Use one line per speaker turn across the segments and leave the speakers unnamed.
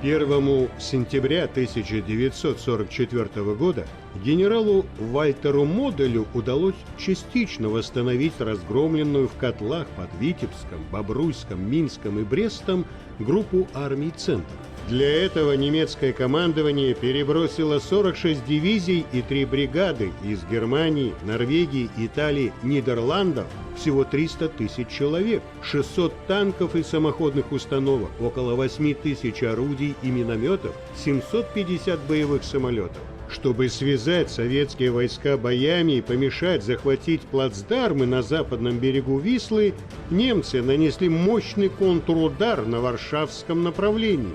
1 сентября 1944 года генералу Вальтеру Моделю удалось частично восстановить разгромленную в котлах под Витебском, Бобруйском, Минском и Брестом группу армий «Центр». Для этого немецкое командование перебросило 46 дивизий и 3 бригады из Германии, Норвегии, Италии, Нидерландов, всего 300 тысяч человек, 600 танков и самоходных установок, около 8 тысяч орудий и минометов, 750 боевых самолетов. Чтобы связать советские войска боями и помешать захватить плацдармы на западном берегу Вислы, немцы нанесли мощный контрудар на Варшавском направлении.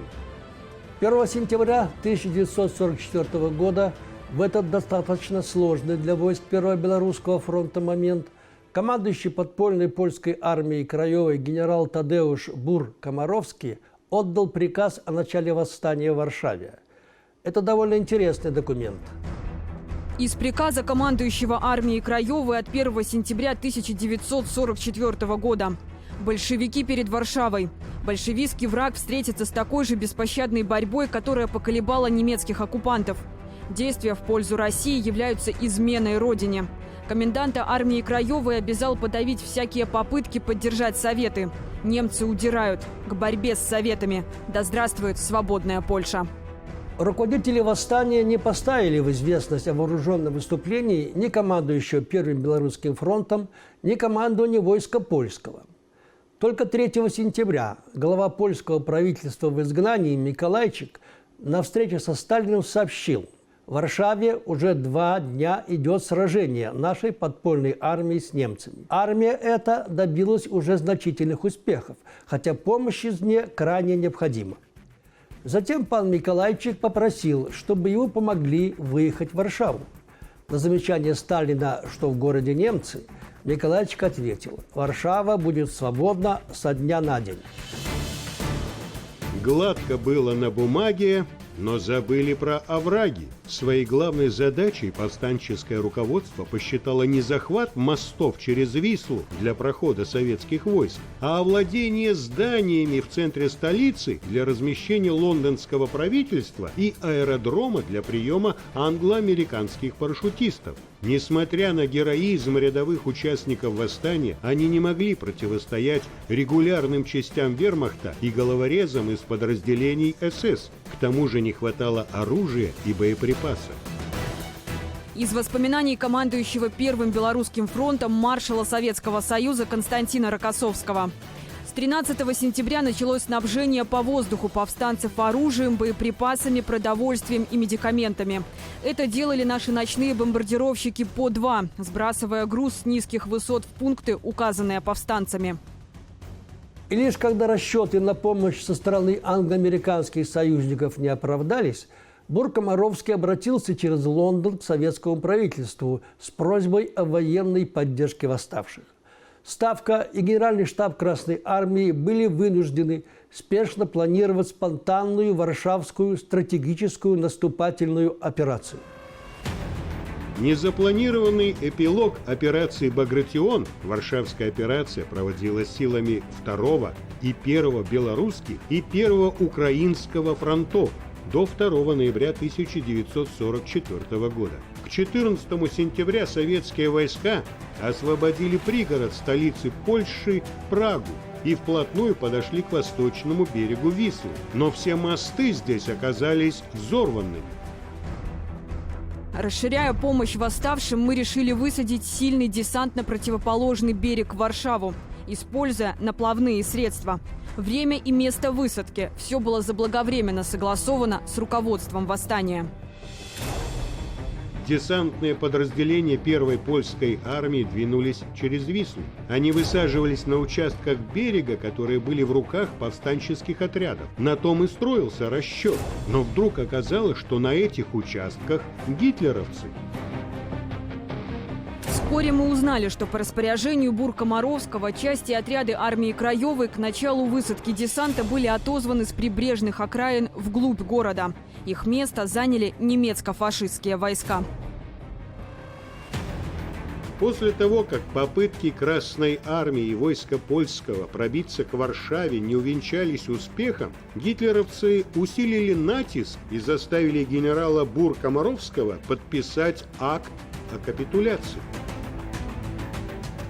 1 сентября 1944 года, в этот достаточно сложный для войск Первого Белорусского фронта момент, командующий подпольной польской армией Краевой генерал Тадеуш Бур-Комаровский отдал приказ о начале восстания в Варшаве. Это довольно интересный документ.
Из приказа командующего армией Краевой от 1 сентября 1944 года. Большевики перед Варшавой. Большевистский враг встретится с такой же беспощадной борьбой, которая поколебала немецких оккупантов. Действия в пользу России являются изменой Родине. Коменданта армии Краевой обязал подавить всякие попытки поддержать Советы. Немцы удирают к борьбе с Советами. Да здравствует свободная Польша!
Руководители восстания не поставили в известность о вооруженном выступлении ни командующего Первым Белорусским фронтом, ни командования войска польского. Только 3 сентября глава польского правительства в изгнании Миколайчик на встрече со Сталиным сообщил: в Варшаве уже 2 дня идет сражение нашей подпольной армии с немцами. Армия эта добилась уже значительных успехов, хотя помощь извне крайне необходима. Затем пан Миколайчик попросил, чтобы ему помогли выехать в Варшаву. На замечание Сталина, что в городе немцы, Миколайчик ответил: Варшава будет свободна со дня на день.
Гладко было на бумаге, но забыли про овраги. Своей главной задачей повстанческое руководство посчитало не захват мостов через Вислу для прохода советских войск, а овладение зданиями в центре столицы для размещения лондонского правительства и аэродрома для приема англо-американских парашютистов. Несмотря на героизм рядовых участников восстания, они не могли противостоять регулярным частям вермахта и головорезам из подразделений СС. К тому же не хватало оружия и боеприпасов.
Из воспоминаний командующего Первым Белорусским фронтом маршала Советского Союза Константина Рокоссовского. С 13 сентября началось снабжение по воздуху повстанцев оружием, боеприпасами, продовольствием и медикаментами. Это делали наши ночные бомбардировщики по 2, сбрасывая груз с низких высот в пункты, указанные повстанцами.
И лишь когда расчеты на помощь со стороны англо-американских союзников не оправдались, Бур-Комаровский обратился через Лондон к советскому правительству с просьбой о военной поддержке восставших. Ставка и Генеральный штаб Красной Армии были вынуждены спешно планировать спонтанную варшавскую стратегическую наступательную операцию.
Незапланированный эпилог операции «Багратион», Варшавская операция, проводилась силами 2-го и 1-го белорусских и 1-го украинского фронтов до 2 ноября 1944 года. К 14 сентября советские войска освободили пригород столицы Польши Прагу и вплотную подошли к восточному берегу Вислы. Но все мосты здесь оказались взорванными.
Расширяя помощь восставшим, мы решили высадить сильный десант на противоположный берег Варшаву, используя наплавные средства. Время и место высадки – все было заблаговременно согласовано с руководством восстания.
Десантные подразделения первой польской армии двинулись через Вислу. Они высаживались на участках берега, которые были в руках повстанческих отрядов. На том и строился расчет. Но вдруг оказалось, что на этих участках гитлеровцы.
Вскоре мы узнали, что по распоряжению Бур-Комаровского части и отряды армии Краевой к началу высадки десанта были отозваны с прибрежных окраин вглубь города. Их место заняли немецко-фашистские войска.
После того, как попытки Красной армии и войска польского пробиться к Варшаве не увенчались успехом, гитлеровцы усилили натиск и заставили генерала Бур-Комаровского подписать акт о капитуляции.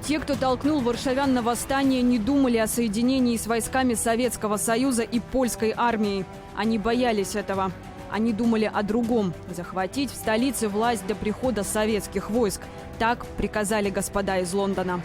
Те, кто толкнул варшавян на восстание, не думали о соединении с войсками Советского Союза и польской армией. Они боялись этого. Они думали о другом – захватить в столице власть до прихода советских войск. Так приказали господа из Лондона.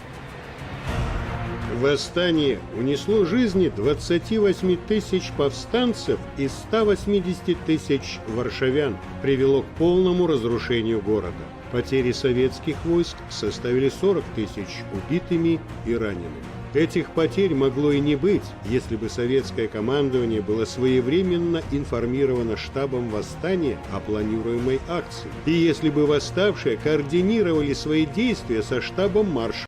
Восстание унесло жизни 28 тысяч повстанцев и 180 тысяч варшавян, привело к полному разрушению города. Потери советских войск составили 40 тысяч убитыми и ранеными. Этих потерь могло и не быть, если бы советское командование было своевременно информировано штабом восстания о планируемой акции, и если бы восставшие координировали свои действия со штабом маршала.